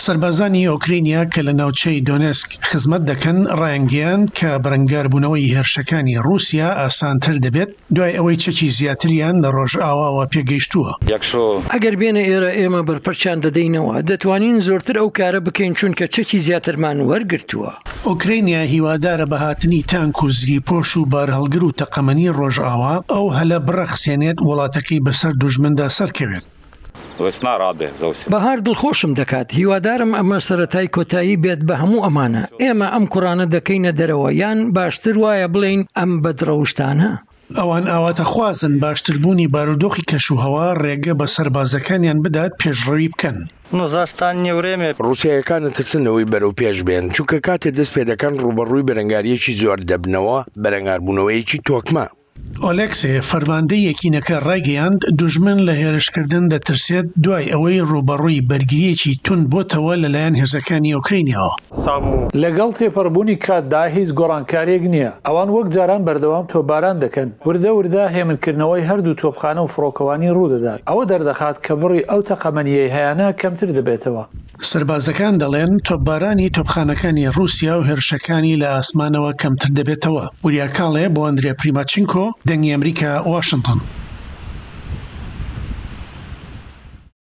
سربازانی ئۆکرینیا کە لە ناوچەی دۆنێسک خزمەت دەکەن ڕایانگەیاند کە بەرەنگاربوونەوەی هێرشەکانی رووسیا ئاسانتر دەبێت دوای ئەوەی چەکی زیاتریان لە ڕۆژئاواوە پێگەیشتووە. ئەگەر بێنە ئێرە ئێمە بەرپەرچیان دەدەینەوە دەتوانین زۆرتر ئەو کارە بکەین چونکە چەکی زیاترمان وەرگرتووە. ئۆکرینیا هیوادارە بە هاتنی تانک و زگی پۆش و بارهەڵگر و تەقەمەنی ڕۆژئاوا ئەو هەلە بڕەخسێنێت وڵاتەکەی بەسەر دوژمندا سەرکەوێت. بەهار دڵخۆشم دەکات هیوادارم ئەمە سەرەتای کۆتایی بێت بە هەموو ئەمانە. ئێمە ئەم کوڕانە دەکەینە دەرەوە یان باشتر وایە بڵێین ئەم بەدڕەوشتانە. ئەوان ئاواتە خوازن باشتربوونی بارودۆخی کەشوهەوا ڕێگە بە سەربازەکانیان بدات پێشڕەوی بکەن. ڕووسیەکانە ترسنەوەی بەرەو پێش بێن چونکە کاتێ دەست پێ دەکەن ڕوبەڕووی بەرەنگاریەکی زۆر دەبنەوە بەرەنگاربوونەوەیەکی تۆکمە. ئۆلێکسێ فەرماندەی یەکینەکە ڕایگەیاند دوژمن لە هێرشکردن دەترسێت دوای ئەوەی ڕوبەڕووی بەرگریەکی تون بۆتەوە لەلایەن هێزەکانی ئۆکرینیەوە. لەگەڵ تێپەڕبوونی کاتدا هیچ گۆڕانکاریەک نییە. ئەوان وەک جاران بەردەوام تۆپباران دەکەن. وردە وردە هێمنکردنەوەی هەردوو تۆپخانە و فڕۆکەوانی ڕوودەدات. ئەوە دەردەخات کە بڕی ئەو تەقەمەنیەی هەیەە کەمتر دەبێتەوە. سربازەکان دەڵێن تۆپبارانی تۆپخانەکانی رووسیا و هێرشەکانی لە ئاسمانەوە کەمتر دەبێتەوە. وریا کاڵێ بۆ ئەندرێ پریماچینکۆ دەنگی ئەمریکا واشنگتن.